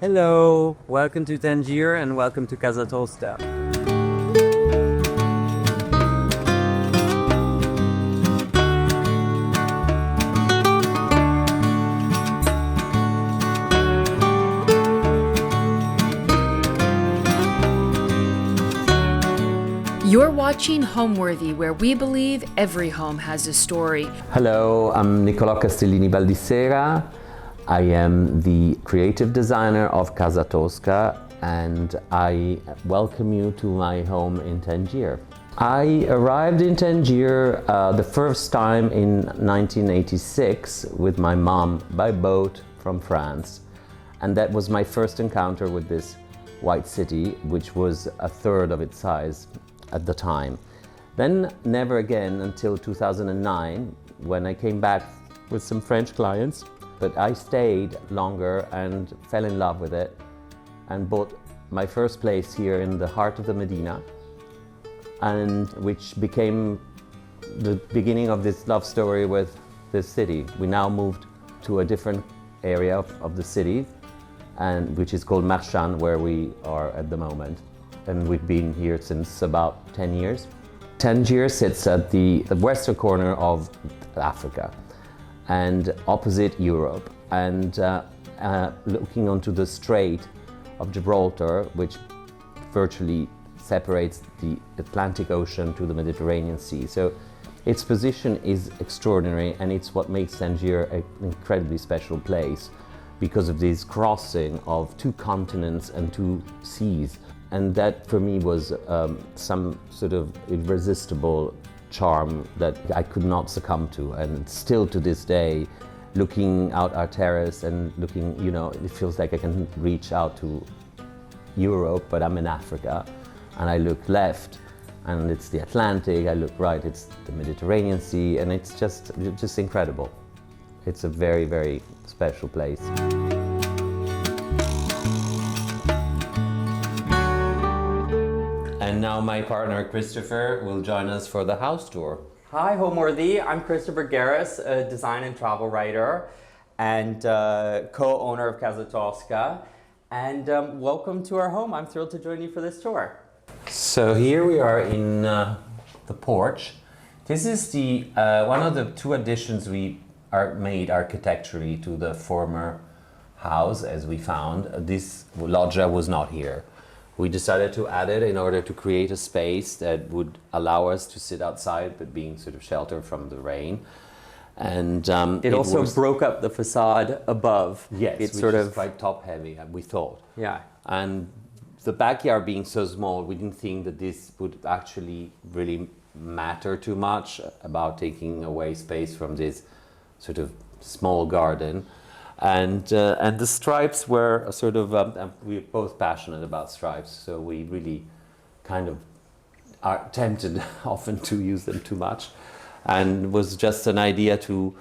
Hello, welcome to Tangier and welcome to Casa Tosca. You're watching Homeworthy, where we believe every home has a story. Hello, I'm Nicolò Castellini Baldissera. I am the creative designer of Casa Tosca and I welcome you to my home in Tangier. I arrived in Tangier the first time in 1986 with my mom by boat from France. And that was my first encounter with this white city, which was a third of its size at the time. Then never again until 2009 when I came back with some French clients. But I stayed longer and fell in love with it and bought my first place here in the heart of the Medina, and which became the beginning of this love story with this city. We now moved to a different area of the city, and which is called Perched, where we are at the moment. And we've been here since about 10 years. Tangier sits at the western corner of Africa and opposite Europe, and looking onto the Strait of Gibraltar, which virtually separates the Atlantic Ocean to the Mediterranean Sea. So its position is extraordinary, and it's what makes Tangier an incredibly special place because of this crossing of two continents and two seas. And that for me was some sort of irresistible charm that I could not succumb to. And still to this day, looking out our terrace and looking, it feels like I can reach out to Europe, but I'm in Africa. And I look left and it's the Atlantic, I look right, it's the Mediterranean Sea, and it's just incredible. It's a very, very special place. And now my partner Christopher will join us for the house tour. Hi Homeworthy, I'm Christopher Garis, a design and travel writer and co-owner of Casa Tosca. And welcome to our home. I'm thrilled to join you for this tour. So here we are in the porch. This is the one of the two additions we made architecturally to the former house, as we found. This loggia was not here. We decided to add it in order to create a space that would allow us to sit outside, but being sort of sheltered from the rain. And it also broke up the facade above. Yes, it's which sort is of quite top heavy, we thought. Yeah. And the backyard being so small, we didn't think that this would actually really matter too much about taking away space from this sort of small garden. And the stripes were sort of, we're both passionate about stripes, so we really kind of are tempted often to use them too much. And it was just an idea to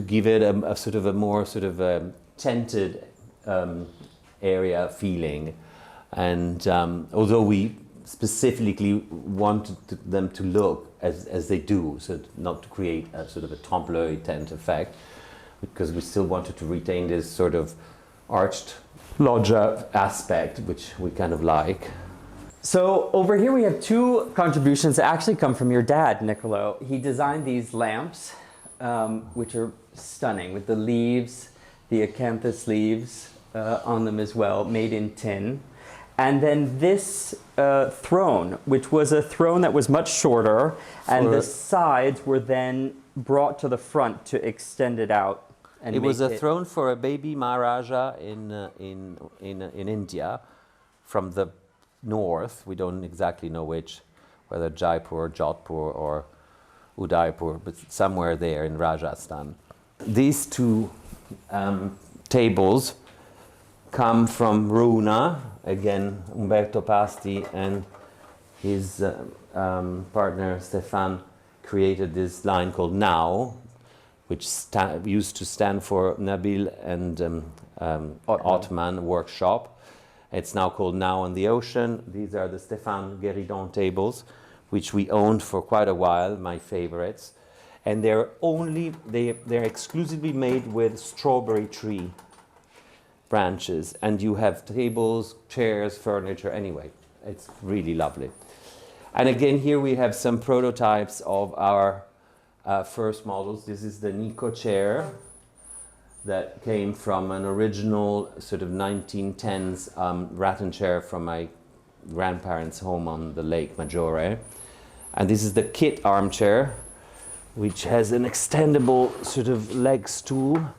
give it a sort of a more sort of tented area feeling. And although we specifically wanted them to look as they do, so not to create a sort of a trompe-l'oeil tent effect, because we still wanted to retain this sort of arched loggia aspect, which we kind of like. So over here we have two contributions that actually come from your dad, Nicolò. He designed these lamps, which are stunning, with the leaves, the acanthus leaves on them as well, made in tin. And then this throne, which was a throne that was much shorter, and the sides were then brought to the front to extend it out. And it was a throne for a baby Maharaja in India from the north. We don't exactly know which, whether Jaipur, Jodhpur or Udaipur, but somewhere there in Rajasthan. These two tables come from Runa, again Umberto Pasti and his partner Stefan created this line called Now, which used to stand for Nabil and Ottoman Workshop. It's now called Now on the Ocean. These are the Stéphane Guéridon tables, which we owned for quite a while, my favorites. And they're exclusively made with strawberry tree branches, and you have tables, chairs, furniture. Anyway, it's really lovely. And again, here we have some prototypes of our first models. This is the Nico chair that came from an original sort of 1910s rattan chair from my grandparents' home on the Lake Maggiore. And this is the kit armchair, which has an extendable sort of leg stool,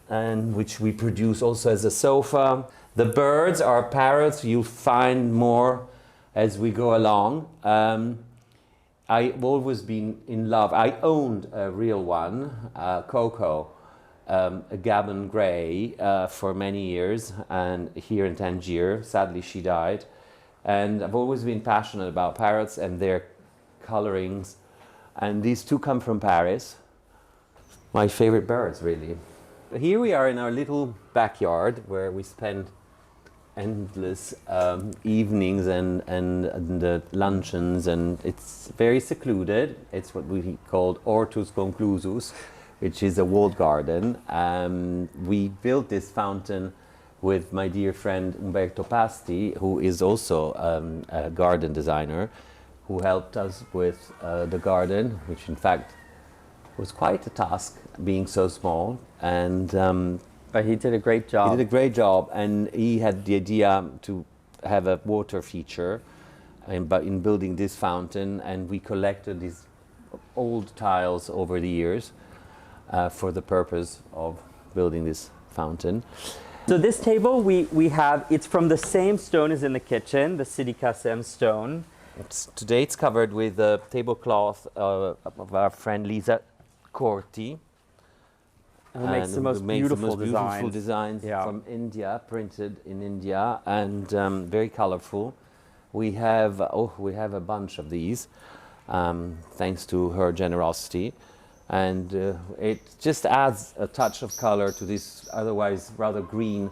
and which we produce also as a sofa. The birds are parrots. You'll find more as we go along. I've always been in love. I owned a real one, Coco, a Gabon Grey, for many years, and here in Tangier. Sadly, she died. And I've always been passionate about parrots and their colorings. And these two come from Paris. My favorite birds, really. Here we are in our little backyard where we spend endless evenings and luncheons, and it's very secluded. It's what we called Hortus Conclusus, which is a walled garden. We built this fountain with my dear friend Umberto Pasti, who is also a garden designer, who helped us with the garden, which in fact was quite a task, being so small. And But he did a great job. he did a great job, and he had the idea to have a water feature in building this fountain, and we collected these old tiles over the years for the purpose of building this fountain. So this table we have, it's from the same stone as in the kitchen, the Sidi Kassem stone. Today it's covered with a tablecloth of our friend Lisa Corti. Who makes the most beautiful designs Yeah. from India, printed in India, and very colorful. We have a bunch of these, thanks to her generosity, and it just adds a touch of color to this otherwise rather green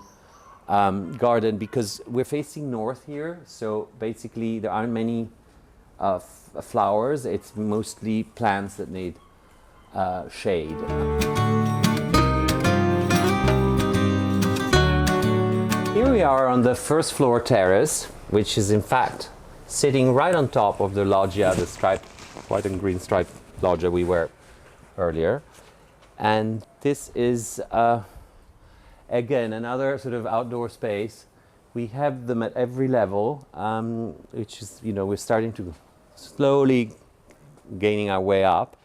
garden, because we're facing north here, so basically there aren't many flowers. It's mostly plants that need shade. Here we are on the first floor terrace, which is in fact sitting right on top of the loggia, the striped, white and green striped loggia we were earlier. And this is, again, another sort of outdoor space. We have them at every level, which is, we're starting to slowly gaining our way up.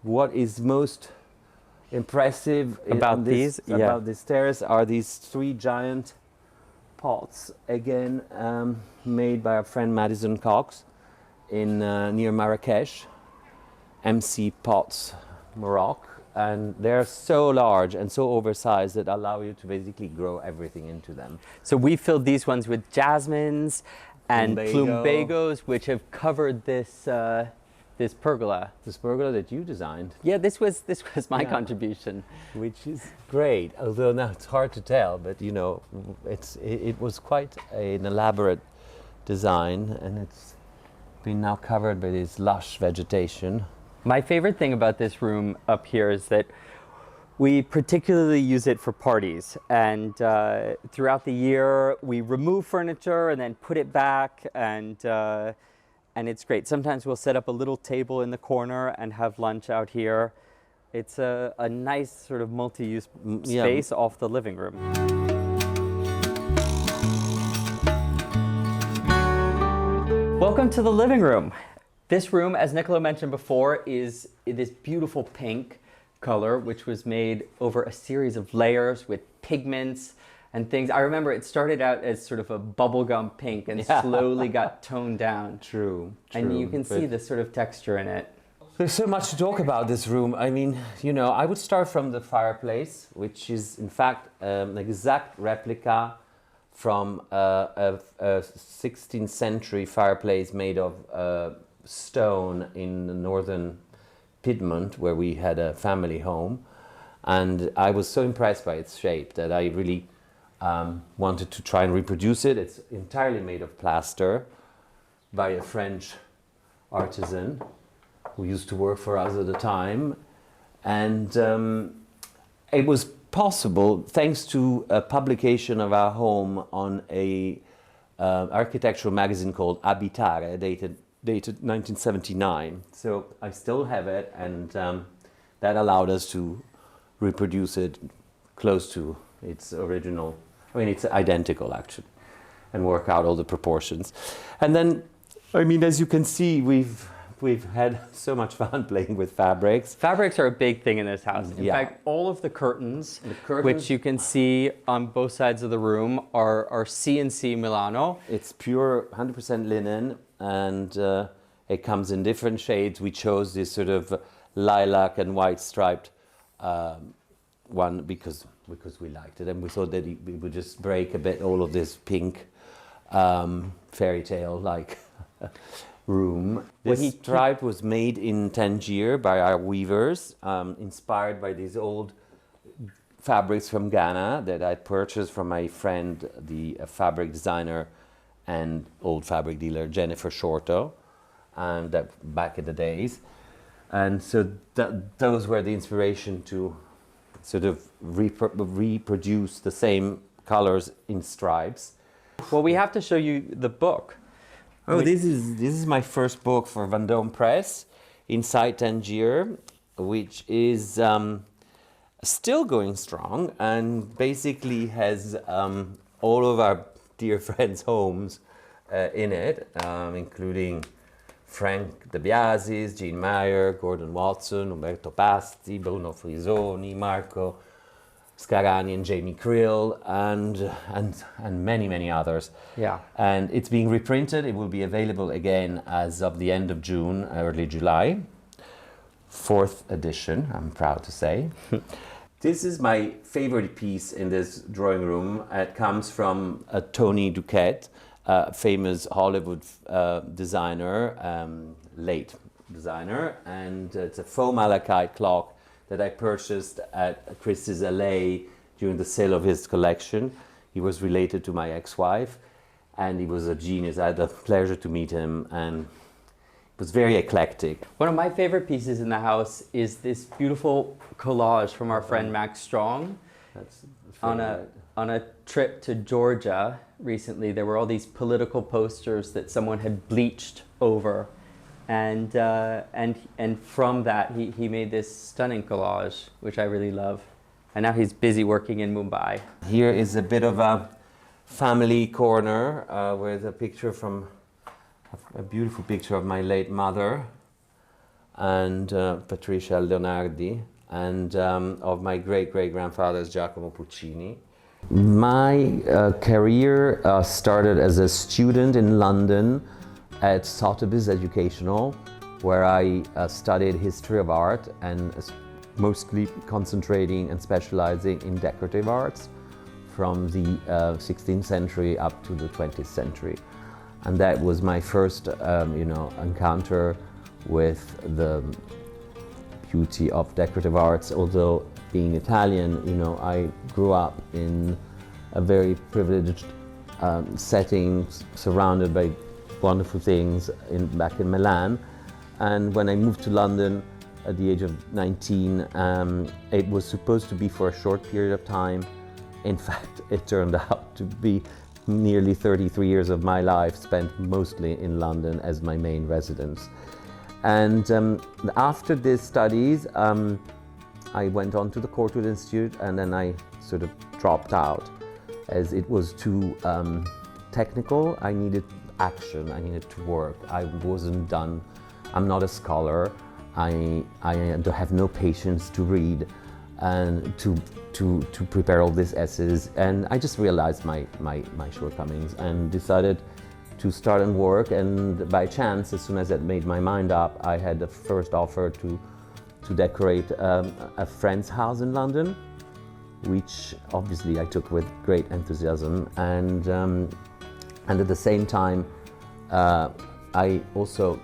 What is most impressive About these? about this terrace are these three giant pots, again made by our friend Madison Cox in near Marrakesh, MC Pots, Morocco, and they're so large and so oversized that allow you to basically grow everything into them. So we filled these ones with jasmines and Plumbago. plumbagos, which have covered this this pergola. This pergola that you designed, Yeah, this was my Yeah. contribution. which is great, although now it's hard to tell, but it was quite an elaborate design, and it's been now covered by this lush vegetation. My favorite thing about this room up here is that we particularly use it for parties, and throughout the year we remove furniture and then put it back, and it's great. Sometimes we'll set up a little table in the corner and have lunch out here. It's a nice sort of multi-use yeah. space off the living room. Welcome to the living room. This room, as Nicolò mentioned before, is this beautiful pink color, which was made over a series of layers with pigments and things. I remember it started out as sort of a bubblegum pink and slowly got toned down. True. And you can see the sort of texture in it. There's so much to talk about this room. I mean, I would start from the fireplace, which is in fact an exact replica from a 16th century fireplace made of stone in the northern Piedmont, where we had a family home. And I was so impressed by its shape that I really wanted to try and reproduce it. It's entirely made of plaster by a French artisan who used to work for us at the time. And it was possible thanks to a publication of our home on a architectural magazine called Abitare, dated 1979. So I still have it, and that allowed us to reproduce it close to its original. I mean, it's identical actually, and work out all the proportions. And then, I mean, as you can see, we've had so much fun playing with fabrics. Fabrics are a big thing in this house. In fact, all of the curtains, which you can see on both sides of the room, are C&C Milano. It's pure 100% linen, and it comes in different shades. We chose this sort of lilac and white striped one because we liked it, and we thought that it would just break a bit all of this pink fairy tale like room. This stripe was made in Tangier by our weavers, inspired by these old fabrics from Ghana that I purchased from my friend, the fabric designer and old fabric dealer Jennifer Shorto, and that back in the days. And so those were the inspiration to sort of reproduce the same colors in stripes. Well, we have to show you the book. Oh, this is my first book for Vendôme Press, Inside Tangier, which is still going strong and basically has all of our dear friends' homes in it, including Frank De Biasis, Jean Meyer, Gordon Watson, Umberto Pasti, Bruno Frisoni, Marco Scarani and Jamie Krill, and many others. Yeah. And it's being reprinted. It will be available again as of the end of June, early July. 4th edition, I'm proud to say. This is my favorite piece in this drawing room. It comes from Tony Duquette, famous Hollywood designer, late designer, and it's a faux-malachite clock that I purchased at Christie's LA during the sale of his collection. He was related to my ex-wife, and he was a genius. I had the pleasure to meet him, and it was very eclectic. One of my favorite pieces in the house is this beautiful collage from our friend Max Strong. That's on a trip to Georgia recently. There were all these political posters that someone had bleached over, and from that he made this stunning collage, which I really love. And now he's busy working in Mumbai. Here is a bit of a family corner with a picture from a beautiful picture of my late mother and Patricia Leonardi, and of my great-great-grandfather's Giacomo Puccini. My career started as a student in London at Sotheby's Educational, where I studied history of art and mostly concentrating and specializing in decorative arts from the 16th century up to the 20th century. And that was my first encounter with the beauty of decorative arts. Although being Italian, I grew up in a very privileged setting, surrounded by wonderful things back in Milan. And when I moved to London at the age of 19, it was supposed to be for a short period of time. In fact, it turned out to be nearly 33 years of my life spent mostly in London as my main residence. And after these studies, I went on to the Courtwood Institute, and then I sort of dropped out as it was too technical. I needed action, I needed to work. I wasn't done. I'm not a scholar. I have no patience to read and to prepare all these essays. And I just realized my shortcomings and decided to start and work. And by chance, as soon as I made my mind up, I had the first offer to decorate a friend's house in London, which obviously I took with great enthusiasm. And at the same time, I also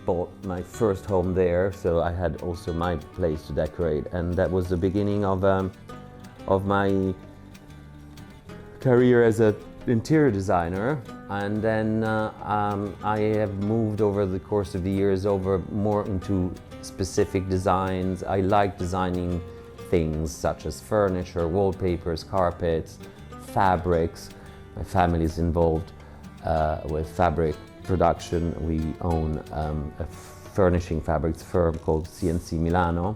bought my first home there, so I had also my place to decorate, and that was the beginning of my career as an interior designer. And then I have moved over the course of the years over more into specific designs. I like designing things such as furniture, wallpapers, carpets, fabrics. My family is involved with fabric production. We own a furnishing fabrics firm called C&C Milano,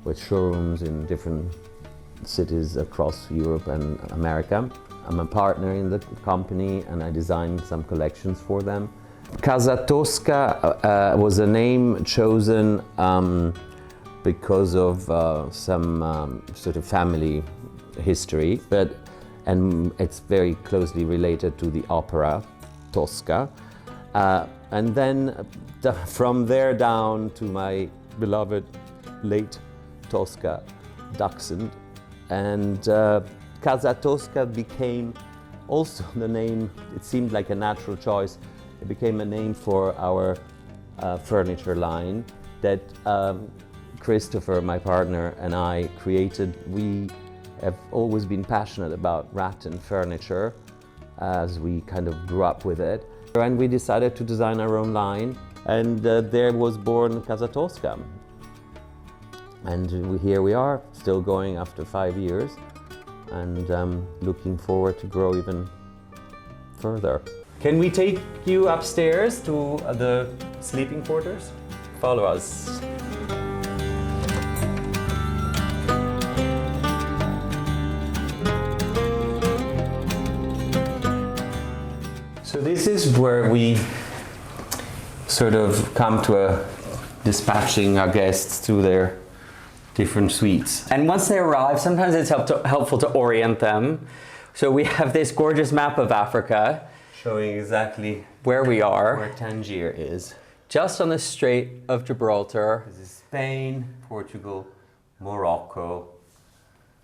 with showrooms in different cities across Europe and America. I'm a partner in the company and I designed some collections for them. Casa Tosca was a name chosen because of some sort of family history, and it's very closely related to the opera Tosca. And then from there down to my beloved late Tosca, Dachshund. And Casa Tosca became also the name, it seemed like a natural choice. It became a name for our furniture line that Christopher, my partner, and I created. We have always been passionate about rattan furniture as we kind of grew up with it. And we decided to design our own line, and there was born Casa Tosca. And here we are, still going after 5 years, and looking forward to grow even further. Can we take you upstairs to the sleeping quarters? Follow us. So this is where we sort of come to dispatching our guests to their different suites. And once they arrive, sometimes it's helpful to orient them. So we have this gorgeous map of Africa, Showing exactly where we are. where Tangier is. Just on the Strait of Gibraltar. This is Spain, Portugal, Morocco,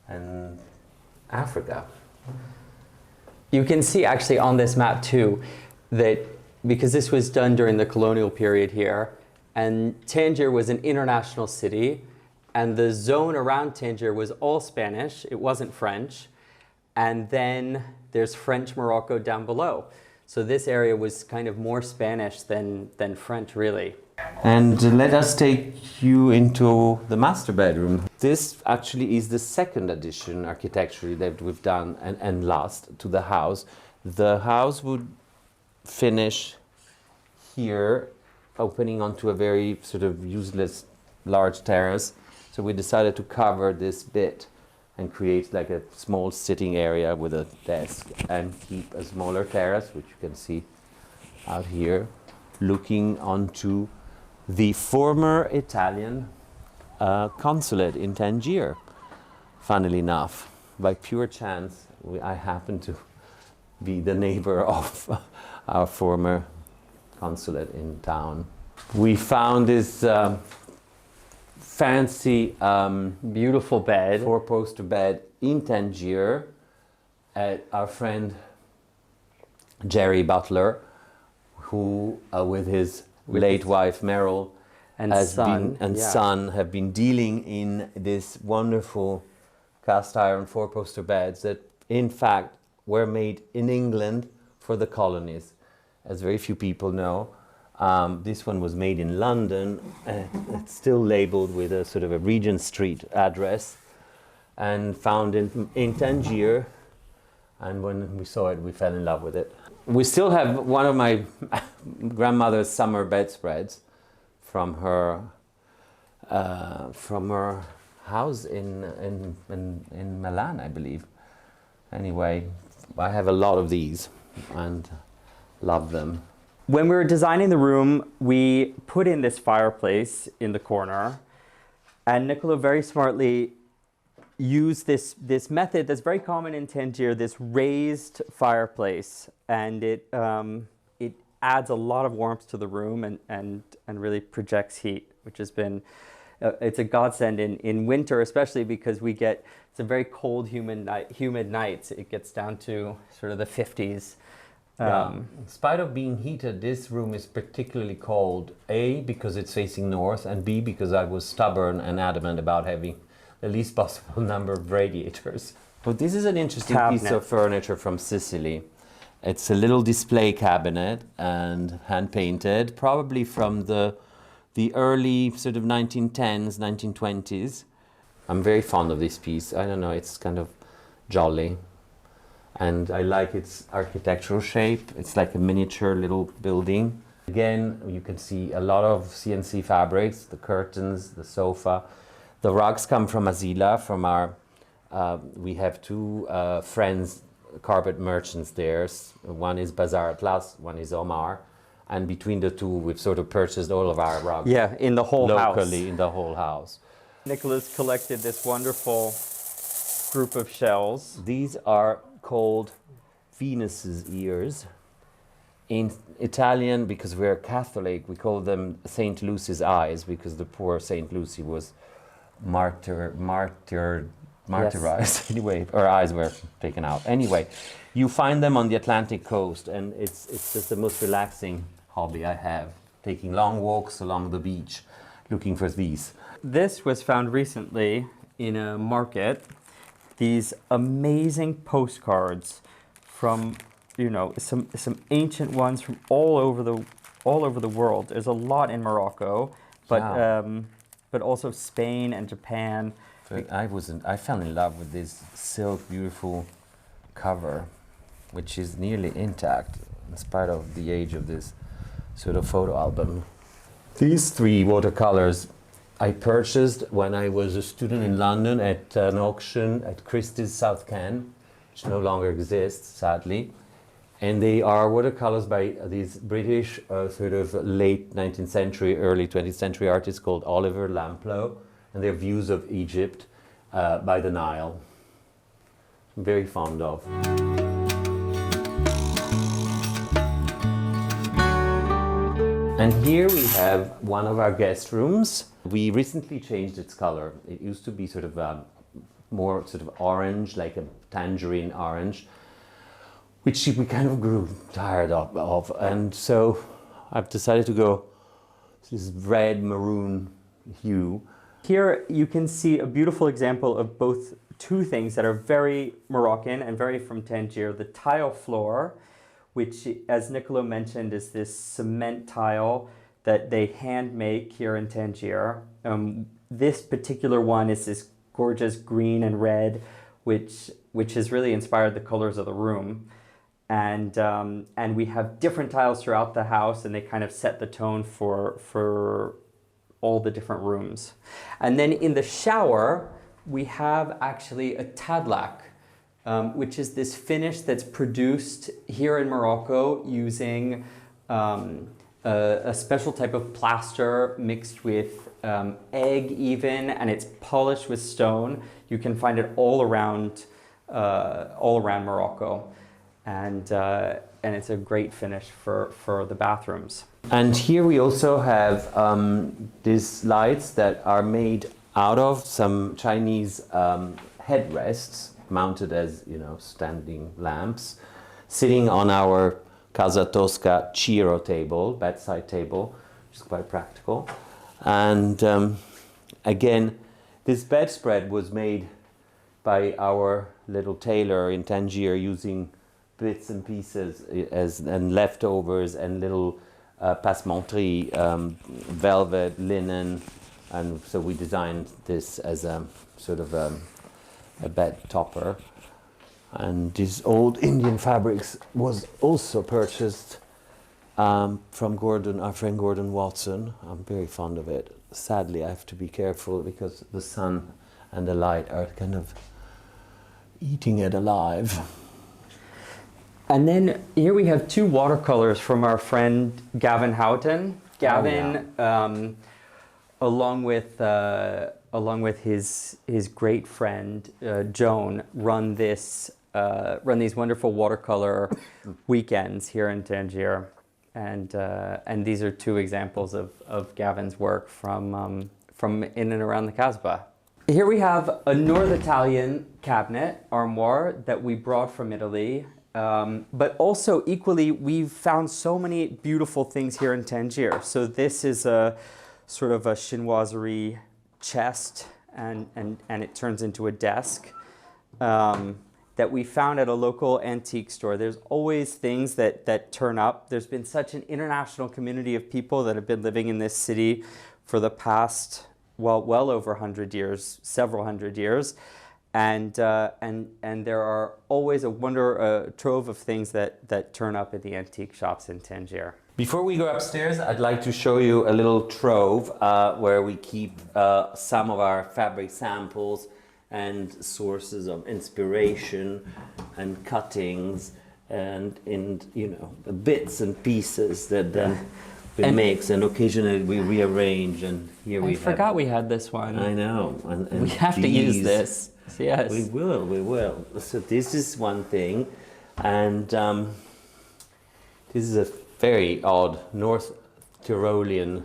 and Africa. You can see actually on this map too that because this was done during the colonial period here, and Tangier was an international city, and the zone around Tangier was all Spanish, it wasn't French, and then there's French Morocco down below. So this area was kind of more Spanish than French, really. And let us take you into the master bedroom. This actually is the second addition architecturally that we've done and last to the house. The house would finish here, opening onto a very sort of useless large terrace. So we decided to cover this bit and create like a small sitting area with a desk and keep a smaller terrace, which you can see out here, looking onto the former Italian consulate in Tangier. Funnily enough, by pure chance, I happen to be the neighbor of our former consulate in town. We found this fancy, Beautiful bed. four-poster bed in Tangier at our friend Jerry Butler, who with his late wife Meryl And has son, been, and yeah. son have been dealing in this wonderful cast iron four-poster beds that in fact were made in England for the colonies, as very few people know. This one was made in London, it's still labeled with a sort of a Regent Street address, and found in Tangier, and when we saw it we fell in love with it. We still have one of my grandmother's summer bedspreads from her house in Milan, I believe. Anyway, I have a lot of these and love them. When we were designing the room, we put in this fireplace in the corner, and Nicolò very smartly used this method that's very common in Tangier, this raised fireplace, and it adds a lot of warmth to the room and really projects heat, which has been it's a godsend in winter, especially because it's a very cold, humid nights. It gets down to sort of the 50s. In spite of being heated, this room is particularly cold, A, because it's facing north, and B, because I was stubborn and adamant about having the least possible number of radiators. But this is an interesting piece of furniture from Sicily. It's a little display cabinet and hand-painted, probably from the early sort of 1910s, 1920s. I'm very fond of this piece. I don't know, it's kind of jolly. And I like its architectural shape. It's like a miniature little building. Again, you can see a lot of C&C fabrics, the curtains, the sofa. The rugs come from Azila, from our, we have two friends, carpet merchants there. One is Bazaar Atlas, one is Omar. And between the two, we've sort of purchased all of our rugs. Yeah, in the whole house. Locally, in the whole house. Nicholas collected this wonderful group of shells. These are called Venus's ears. In Italian, because we're Catholic, we call them Saint Lucy's eyes, because the poor Saint Lucy was martyrized. Yes. Anyway, her eyes were taken out. Anyway, you find them on the Atlantic coast, and it's just the most relaxing hobby I have, taking long walks along the beach, looking for these. This was found recently in a market. These amazing postcards from, you know, some ancient ones from all over the world. There's a lot in Morocco, but Wow. but also Spain and Japan. But I fell in love with this silk, beautiful cover, which is nearly intact in spite of the age of this sort of photo album. These three watercolors I purchased when I was a student in London at an auction at Christie's South Can, which no longer exists, sadly. And they are watercolors by these British sort of late 19th century, early 20th century artists called Oliver Lamplow, and their views of Egypt by the Nile. I'm very fond of. And here we have one of our guest rooms. We recently changed its color. It used to be sort of more sort of orange, like a tangerine orange, which we kind of grew tired of. And so I've decided to go this red maroon hue. Here you can see a beautiful example of both two things that are very Moroccan and very from Tangier. The tile floor, which, as Nicolò mentioned, is this cement tile that they hand make here in Tangier. This particular one is this gorgeous green and red, which has really inspired the colors of the room. And we have different tiles throughout the house, and they kind of set the tone for all the different rooms. And then in the shower, we have actually a tadlak, which is this finish that's produced here in Morocco using a special type of plaster mixed with egg even, and it's polished with stone. You can find it all around Morocco. And it's a great finish for the bathrooms. And here we also have these lights that are made out of some Chinese headrests mounted as, you know, standing lamps, sitting on our Casa Tosca Ciro table, bedside table, which is quite practical. And again, this bedspread was made by our little tailor in Tangier using bits and pieces and leftovers and little passementerie, velvet, linen, and so we designed this as a sort of a bed topper. And these old Indian fabrics was also purchased from our friend Gordon Watson. I'm very fond of it. Sadly, I have to be careful because the sun and the light are kind of eating it alive. And then here we have two watercolors from our friend Gavin Houghton. Gavin, along with his great friend Joan, run these wonderful watercolor weekends here in Tangier, and these are two examples of Gavin's work from in and around the Casbah. Here we have a North Italian cabinet armoire that we brought from Italy. But also equally, we've found so many beautiful things here in Tangier. So this is a sort of a chinoiserie chest, and it turns into a desk that we found at a local antique store. There's always things that turn up. There's been such an international community of people that have been living in this city for the past well over 100 years, several hundred years. And there are always a trove of things that turn up at the antique shops in Tangier. Before we go upstairs, I'd like to show you a little trove where we keep some of our fabric samples and sources of inspiration and cuttings and you know, the bits and pieces that then we mix, and occasionally we rearrange. And here I forgot we had this one. I know. And we have to use this. Yes. We will. So this is one thing, and this is a very odd North Tyrolean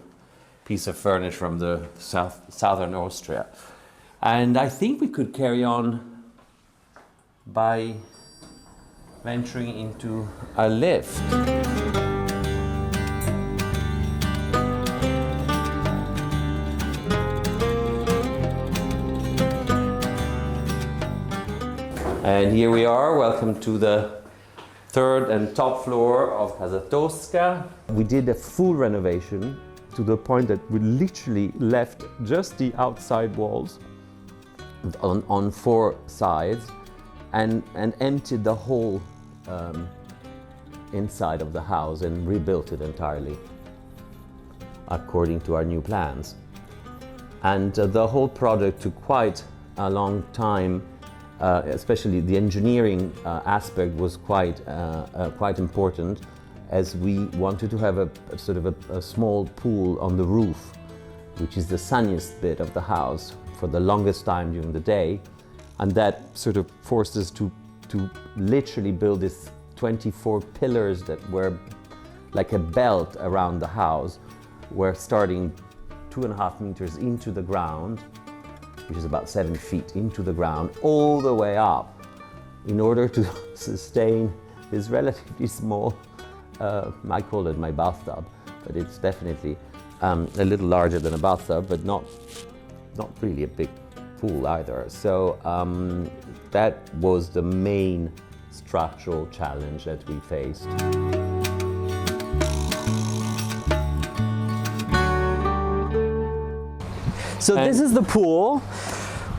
piece of furniture from the southern Austria. And I think we could carry on by venturing into a lift. And here we are, welcome to the third and top floor of Casa Tosca. We did a full renovation to the point that we literally left just the outside walls on four sides and emptied the whole inside of the house and rebuilt it entirely according to our new plans. And the whole project took quite a long time. Especially the engineering aspect was quite important, as we wanted to have a sort of a small pool on the roof, which is the sunniest bit of the house for the longest time during the day, and that sort of forced us to literally build these 24 pillars that were like a belt around the house. We're starting 2.5 meters into the ground, which is about 7 feet into the ground, all the way up, in order to sustain this relatively small, I call it my bathtub, but it's definitely a little larger than a bathtub, but not really a big pool either. So that was the main structural challenge that we faced. So this is the pool,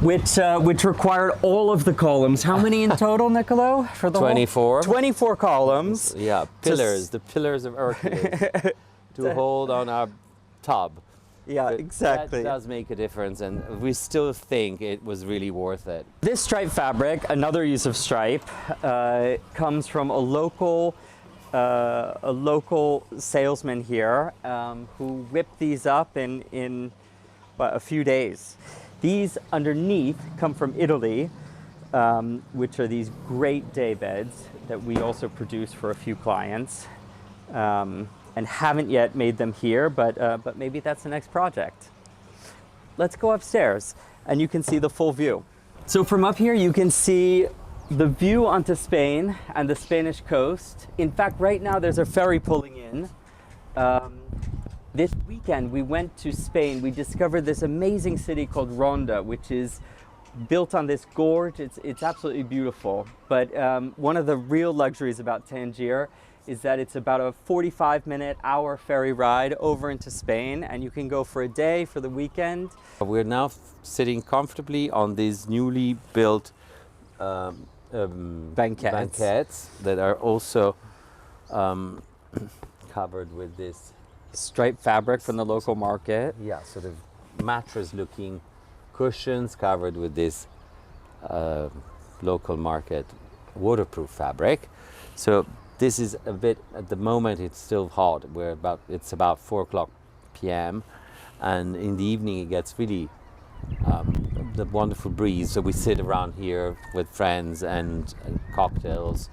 which required all of the columns. How many in total, Nicolò? For the 24. 24 columns. Yeah, pillars, the pillars of Hercules to hold on our tub. Yeah, but exactly. That does make a difference, and we still think it was really worth it. This stripe fabric, another use of stripe, comes from a local salesman here who whipped these up in a few days. These underneath come from Italy, which are these great day beds that we also produce for a few clients, and haven't yet made them here, but maybe that's the next project. Let's go upstairs and you can see the full view. So from up here you can see the view onto Spain and the Spanish coast. In fact, right now there's a ferry pulling in. This weekend we went to Spain. We discovered this amazing city called Ronda, which is built on this gorge. It's absolutely beautiful. But one of the real luxuries about Tangier is that it's about a 45-hour ferry ride over into Spain, and you can go for a day, for the weekend. We're now sitting comfortably on these newly built banquettes that are also covered with this striped fabric from the local market. Yeah, sort of mattress-looking cushions covered with this local market waterproof fabric. So this is a bit, at the moment it's still hot. It's about 4:00 p.m. and in the evening it gets really the wonderful breeze. So we sit around here with friends and cocktails,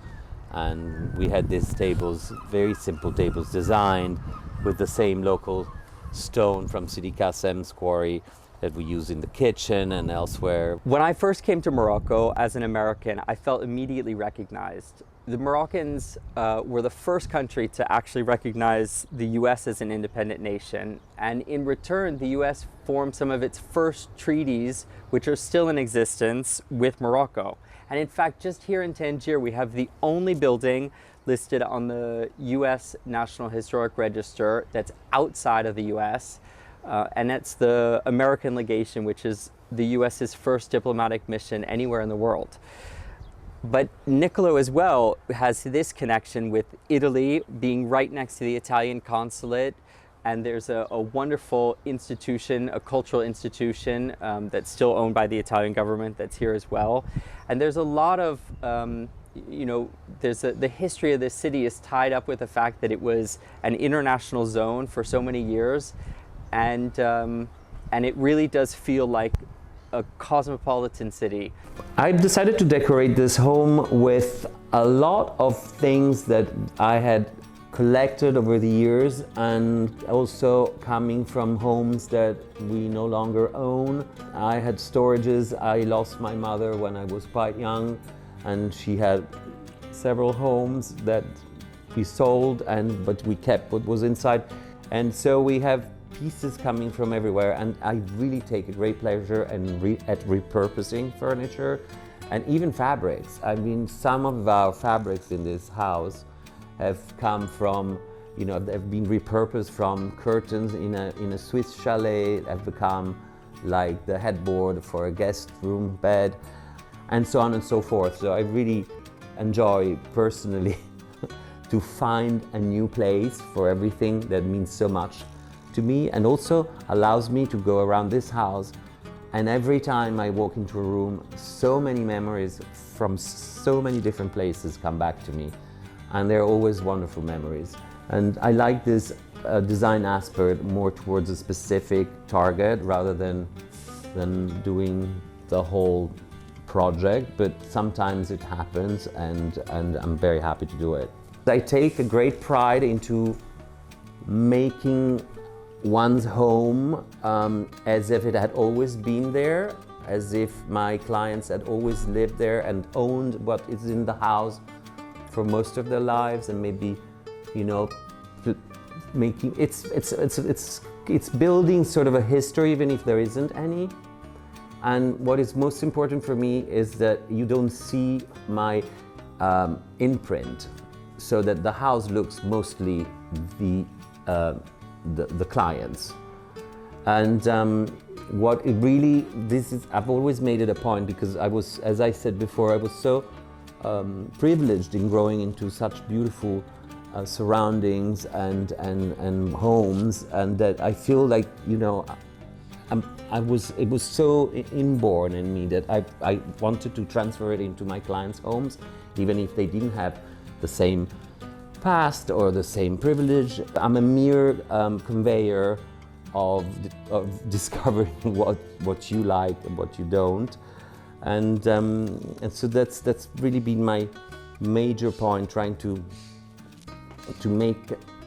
and we had these tables, very simple tables designed with the same local stone from Sidi Kassem's quarry that we use in the kitchen and elsewhere. When I first came to Morocco as an American, I felt immediately recognized. The Moroccans were the first country to actually recognize the US as an independent nation. And in return, the US formed some of its first treaties, which are still in existence, with Morocco. And in fact, just here in Tangier, we have the only building listed on the US National Historic Register that's outside of the US. and that's the American legation, which is the US's first diplomatic mission anywhere in the world. But Nicolò as well has this connection with Italy, being right next to the Italian consulate, and there's a wonderful institution, a cultural institution that's still owned by the Italian government that's here as well. And there's a lot of, the history of this city is tied up with the fact that it was an international zone for so many years, and it really does feel like a cosmopolitan city. I decided to decorate this home with a lot of things that I had collected over the years, and also coming from homes that we no longer own. I had storages. I lost my mother when I was quite young, and she had several homes that we sold, but we kept what was inside. And so we have pieces coming from everywhere, and I really take a great pleasure at repurposing furniture and even fabrics. I mean, some of our fabrics in this house have come from, they've been repurposed from curtains in a Swiss chalet, have become like the headboard for a guest room bed, and so on and so forth. So I really enjoy personally to find a new place for everything that means so much to me, and also allows me to go around this house, and every time I walk into a room, so many memories from so many different places come back to me, and they're always wonderful memories. And I like this design aspect more towards a specific target rather than doing the whole project, but sometimes it happens, and I'm very happy to do it. I take a great pride into making one's home as if it had always been there, as if my clients had always lived there and owned what is in the house for most of their lives, and maybe, making it's building sort of a history, even if there isn't any. And what is most important for me is that you don't see my imprint, so that the house looks mostly the clients. And what it really, I've always made it a point, because I was, as I said before, I was so privileged in growing into such beautiful surroundings and homes, and that I feel like, it was so inborn in me that I wanted to transfer it into my clients' homes, even if they didn't have the same past or the same privilege. I'm a mere conveyor of discovering what you like and what you don't, and so that's really been my major point, trying to make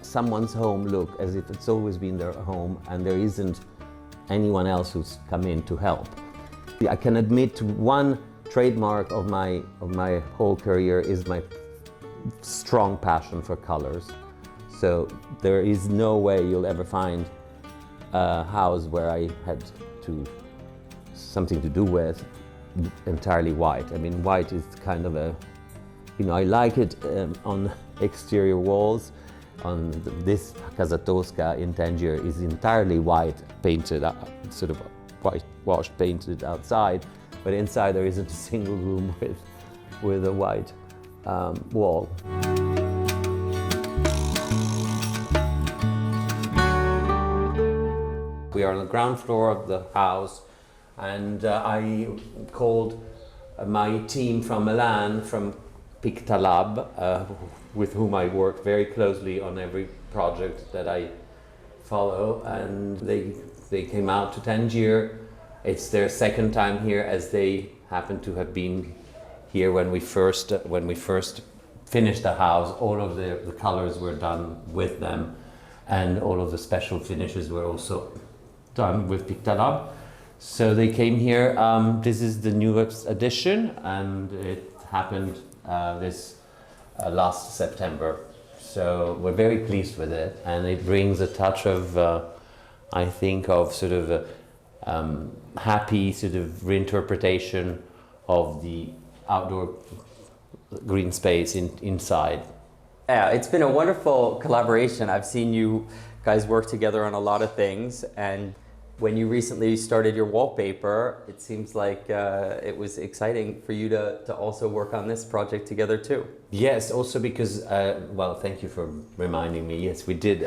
someone's home look as if it's always been their home and there isn't anyone else who's come in to help. I can admit to one trademark of my whole career is my strong passion for colors. So there is no way you'll ever find a house where I had something to do with entirely white. I mean, white is kind of I like it on exterior walls. On this Casa Tosca in Tangier is entirely white, painted, sort of whitewashed, painted outside, but inside there isn't a single room with a white wall. We are on the ground floor of the house, and I called my team from Milan, from Pictalab, with whom I work very closely on every project that I follow, and they came out to Tangier. It's their second time here, as they happen to have been here when we first finished the house. All of the colors were done with them, and all of the special finishes were also done with Pictalab. So they came here. This is the newest edition, and it happened this last September. So we're very pleased with it, and it brings a touch of, I think, of sort of a happy sort of reinterpretation of the outdoor green space inside. Yeah, it's been a wonderful collaboration. I've seen you guys work together on a lot of things, and when you recently started your wallpaper, it seems like it was exciting for you to also work on this project together too. Yes, also because, well, thank you for reminding me. Yes, we did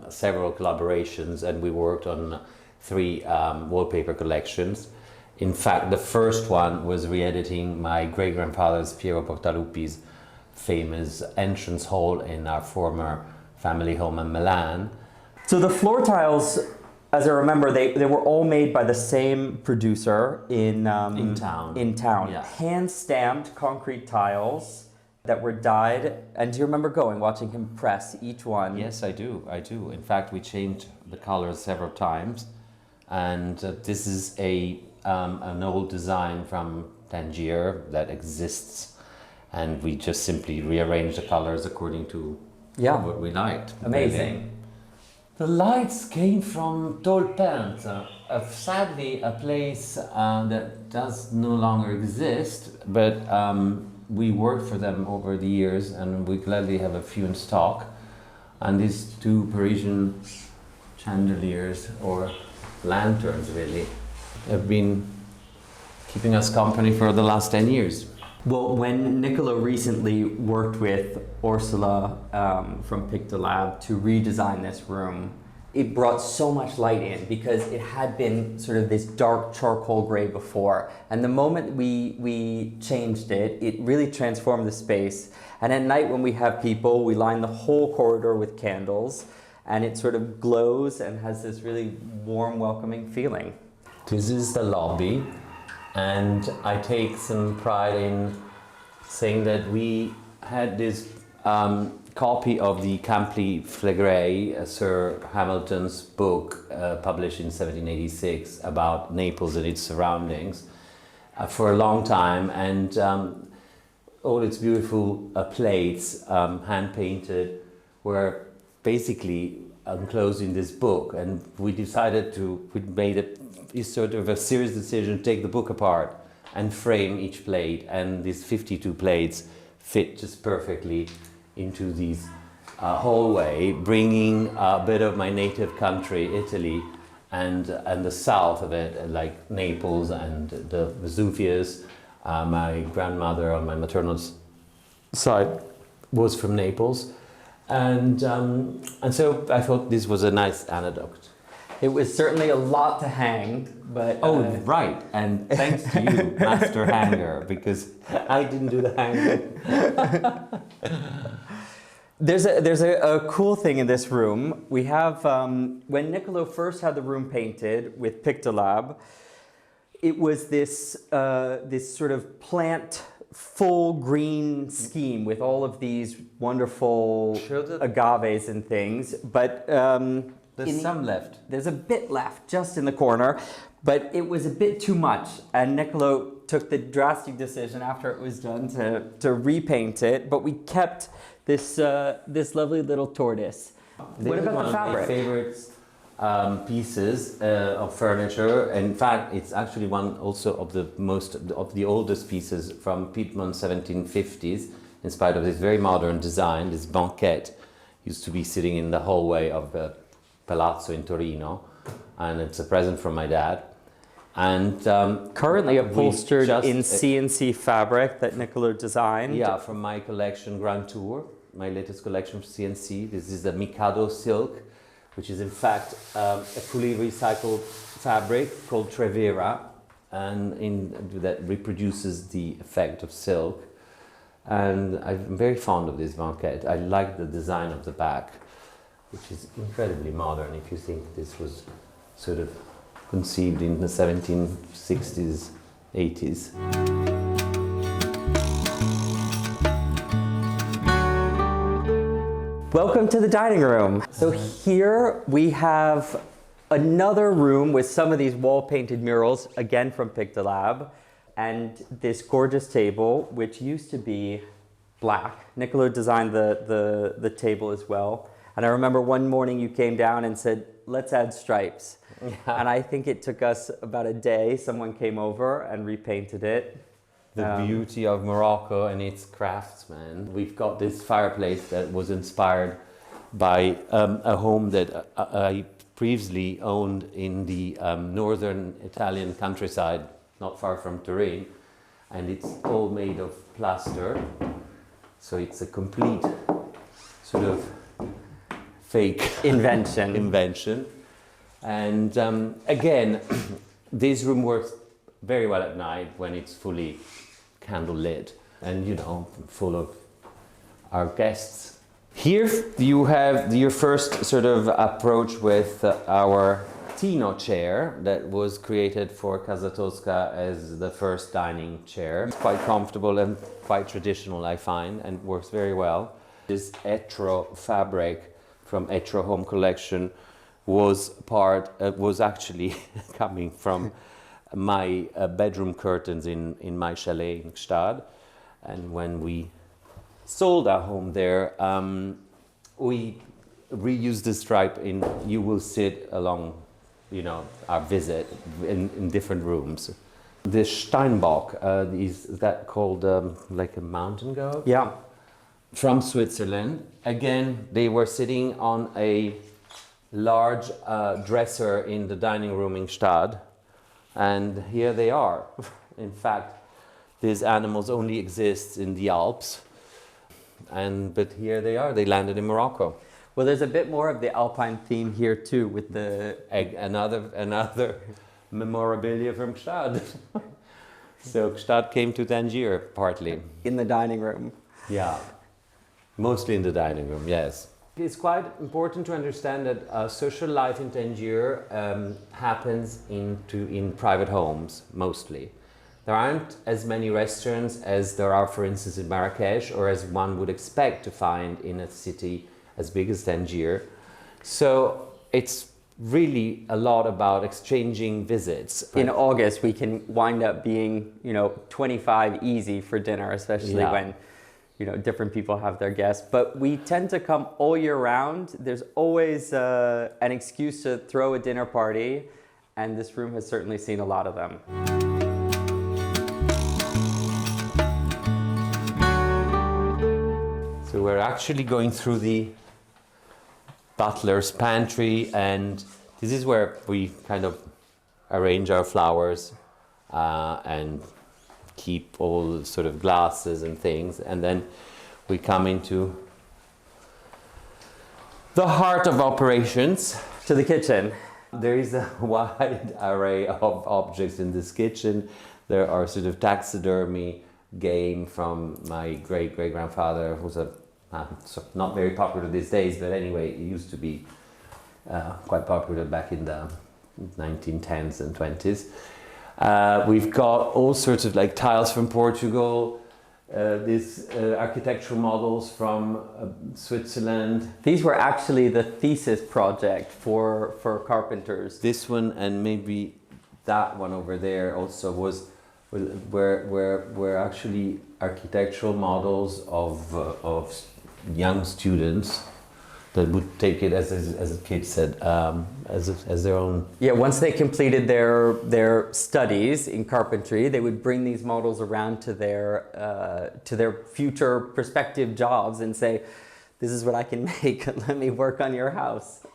several collaborations and we worked on 3 wallpaper collections. In fact, the first one was re-editing my great-grandfather's Piero Portaluppi's famous entrance hall in our former family home in Milan. So the floor tiles, as I remember, they were all made by the same producer in town. In town, Yeah. hand-stamped concrete tiles that were dyed. And do you remember watching him press each one? Yes, I do. In fact, we changed the colors several times, and this is an old design from Tangier that exists, and we just simply rearranged the colors according to what we liked. Amazing. The lights came from Tolpent, sadly a place that does no longer exist, but we worked for them over the years and we gladly have a few in stock. And these 2 Parisian chandeliers, or lanterns really, have been keeping us company for the last 10 years. Well, when Nicolò recently worked with Ursula from Pictolab to redesign this room, it brought so much light in because it had been sort of this dark charcoal gray before. And the moment we changed it, it really transformed the space. And at night when we have people, we line the whole corridor with candles and it sort of glows and has this really warm, welcoming feeling. This is the lobby. And I take some pride in saying that we had this copy of the Campi Flegrei, Sir Hamilton's book, published in 1786 about Naples and its surroundings for a long time, and all its beautiful plates, hand-painted, were basically enclosed in this book, and we made a sort of a serious decision to take the book apart and frame each plate, and these 52 plates fit just perfectly into this hallway, bringing a bit of my native country, Italy, and the south of it, like Naples and the Vesuvius. My grandmother on my maternal side was from Naples, and so I thought this was a nice anecdote. It was certainly a lot to hang, but... Oh, right. And thanks to you, Master Hanger, because I didn't do the hanging. There's a cool thing in this room. We have, when Nicolò first had the room painted with Pictolab, it was this sort of plant full green scheme with all of these wonderful agaves and things, but... There's some left. There's a bit left just in the corner, but it was a bit too much. And Nicolò took the drastic decision after it was done to repaint it, but we kept this lovely little tortoise. What about the fabric? One of my favorite pieces of furniture. In fact, it's actually one also of the oldest pieces from Piedmont 1750s, in spite of this very modern design. This banquette used to be sitting in the hallway of the Palazzo in Torino, and it's a present from my dad. And currently upholstered in C&C fabric that Nicolò designed. Yeah, from my collection Grand Tour, my latest collection from C&C. This is the Mikado silk, which is in fact a fully recycled fabric called Trevera, and that reproduces the effect of silk. And I'm very fond of this banquette. I like the design of the back, which is incredibly modern if you think this was sort of conceived in the 1760s, 80s. Welcome to the dining room. So here we have another room with some of these wall-painted murals, again from Pictolab, and this gorgeous table, which used to be black. Nicolò designed the table as well. And I remember one morning you came down and said, let's add stripes. Yeah. And I think it took us about a day. Someone came over and repainted it. The beauty of Morocco and its craftsmen. We've got this fireplace that was inspired by a home that I previously owned in the northern Italian countryside, not far from Turin, and it's all made of plaster, so it's a complete sort of fake invention. And again, this room works very well at night when it's fully candle lit and, you know, full of our guests. Here you have your first sort of approach with our Tino chair that was created for Casa Tosca as the first dining chair. It's quite comfortable and quite traditional, I find, and works very well. This Etro fabric from Etro Home Collection was actually coming from my bedroom curtains in my chalet in Gstaad. And when we sold our home there, we reused the stripe in you will sit along, you know, our visit in different rooms. The Steinbock, is that called like a mountain goat? Yeah. From Switzerland. Again, they were sitting on a large dresser in the dining room in Gstaad, and here they are. In fact, these animals only exist in the Alps, but here they are. They landed in Morocco. Well, there's a bit more of the Alpine theme here too, with the another memorabilia from Gstaad. So Gstaad came to Tangier partly. In the dining room. Yeah, mostly in the dining room. Yes. It's quite important to understand that social life in Tangier happens in private homes mostly. There aren't as many restaurants as there are, for instance, in Marrakesh, or as one would expect to find in a city as big as Tangier. So it's really a lot about exchanging visits. In August, we can wind up being, 25 easy for dinner, especially when, different people have their guests. But we tend to come all year round. There's always an excuse to throw a dinner party, and this room has certainly seen a lot of them. So we're actually going through the butler's pantry, and this is where we kind of arrange our flowers and keep all sort of glasses and things, and then we come into the heart of operations. To the kitchen. There is a wide array of objects in this kitchen. There are sort of taxidermy game from my great-great-grandfather, who's not very popular these days, but anyway, it used to be quite popular back in the 1910s and 20s. We've got all sorts of like tiles from Portugal, these architectural models from Switzerland. These were actually the thesis project for carpenters. This one and maybe that one over there also were actually architectural models of young students that would take it, as a kid said, as their own. Yeah, once they completed their studies in carpentry, they would bring these models around to their future prospective jobs and say, "This is what I can make. Let me work on your house."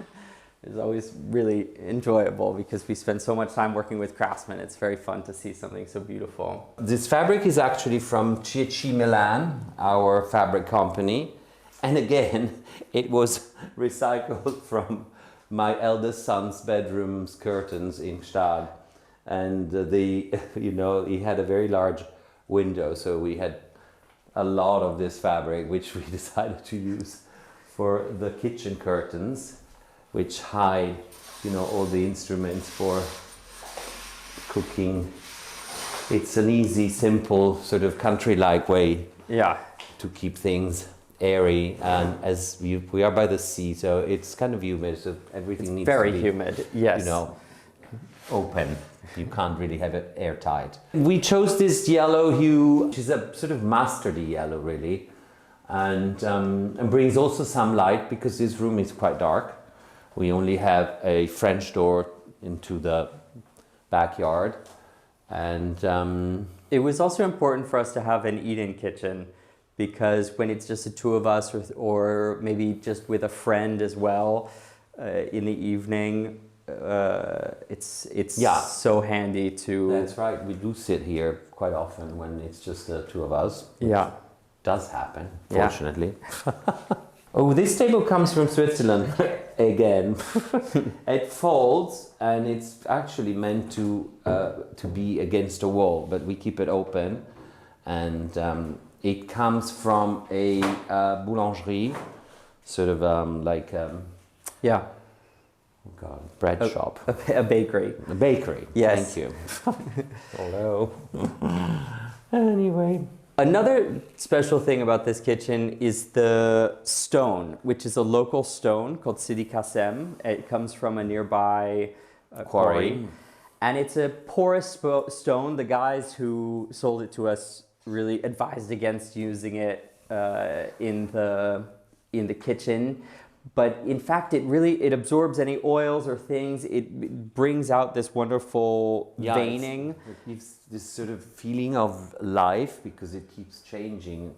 It's always really enjoyable because we spend so much time working with craftsmen. It's very fun to see something so beautiful. This fabric is actually from C&C Milan, our fabric company. And again, it was recycled from my eldest son's bedroom's curtains in Gstaad. And he had a very large window, so we had a lot of this fabric, which we decided to use for the kitchen curtains, which hide, all the instruments for cooking. It's an easy, simple, sort of country-like way to keep things airy, and as we are by the sea, so it's kind of humid, so everything needs very to be humid, yes, open. You can't really have it airtight. We chose this yellow hue, which is a sort of mustardy yellow, really, and brings also some light because this room is quite dark. We only have a French door into the backyard, and it was also important for us to have an eat-in kitchen because when it's just the two of us, or maybe just with a friend as well, in the evening, it's so handy to. That's right. We do sit here quite often when it's just the two of us. Yeah. Does happen, Yeah. fortunately. Oh, this table comes from Switzerland again. It folds, and it's actually meant to be against a wall, but we keep it open, and it comes from a boulangerie, sort of Yeah. oh God, bread shop, A bakery. a bakery. Yes. Thank you. Hello. Anyway. Another special thing about this kitchen is the stone, which is a local stone called Sidi Kassem. It comes from a nearby quarry. And it's a porous stone. The guys who sold it to us really advised against using it in the kitchen. But in fact, it absorbs any oils or things. It brings out this wonderful veining. It gives this sort of feeling of life because it keeps changing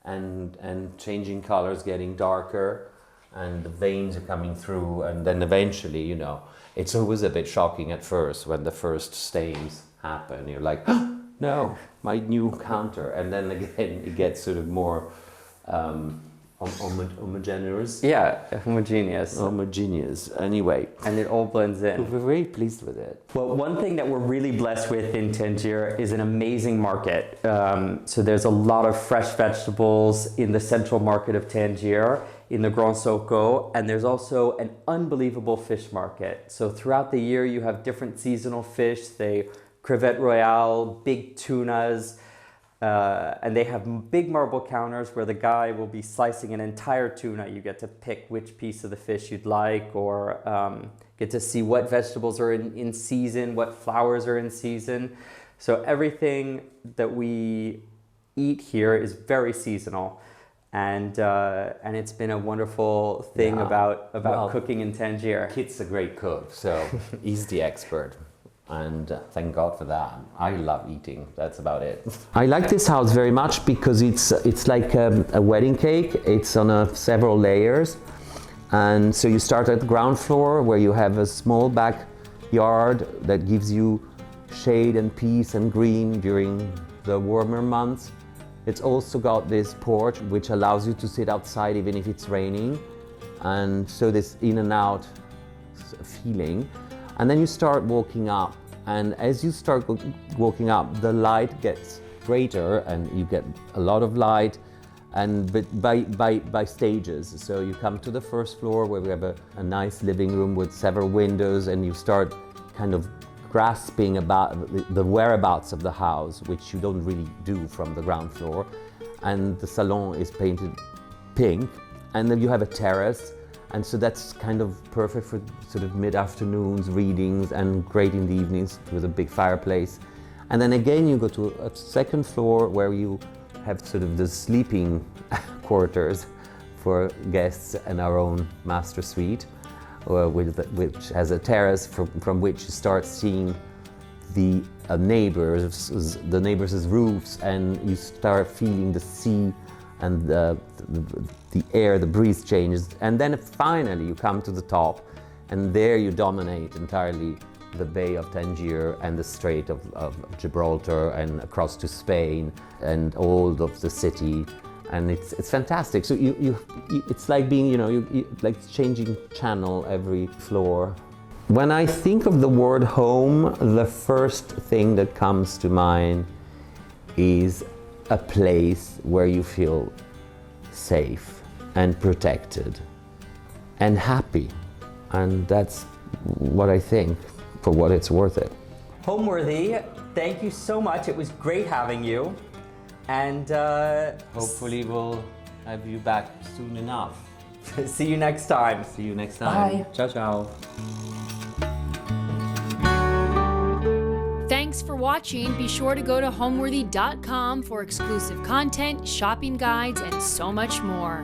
and changing colors, getting darker, and the veins are coming through. And then eventually, you know, it's always a bit shocking at first when the first stains happen. You're like, oh, no, my new counter. And then again, it gets sort of more homogeneous. Yeah, homogeneous. Homogeneous. Anyway. And it all blends in. We're very pleased with it. Well, one thing that we're really blessed with in Tangier is an amazing market. So there's a lot of fresh vegetables in the central market of Tangier, in the Grand Soko, and there's also an unbelievable fish market. So throughout the year, you have different seasonal fish, crevette royale, big tunas, and they have big marble counters where the guy will be slicing an entire tuna. You get to pick which piece of the fish you'd like, or get to see what vegetables are in season, what flowers are in season. So everything that we eat here is very seasonal. And it's been a wonderful thing about cooking in Tangier. Kit's a great cook, so he's the expert. And thank God for that. I love eating. That's about it. I like this house very much because it's like a wedding cake. It's on several layers, and so you start at the ground floor where you have a small backyard that gives you shade and peace and green during the warmer months. It's also got this porch which allows you to sit outside even if it's raining, and so this in and out feeling. And then you start walking up, and as you start walking up, the light gets greater, and you get a lot of light, and by stages. So you come to the first floor where we have a nice living room with several windows, and you start kind of grasping about the whereabouts of the house, which you don't really do from the ground floor. And the salon is painted pink, and then you have a terrace. And so that's kind of perfect for sort of mid-afternoons, readings, and great in the evenings with a big fireplace. And then again, you go to a second floor where you have sort of the sleeping quarters for guests and our own master suite, which has a terrace from which you start seeing the neighbors' roofs, and you start feeling the sea and the air, the breeze changes, and then finally you come to the top, and there you dominate entirely the Bay of Tangier and the Strait of Gibraltar, and across to Spain and all of the city, and it's fantastic. So it's like being, like changing channel every floor. When I think of the word home, the first thing that comes to mind is a place where you feel safe and protected and happy, and that's what I think, for what it's worth it. Homeworthy, thank you so much. It was great having you, and hopefully we'll have you back soon enough. See you next time. See you next time. Bye. Ciao, ciao. Thanks for watching. Be sure to go to homeworthy.com for exclusive content, shopping guides, and so much more.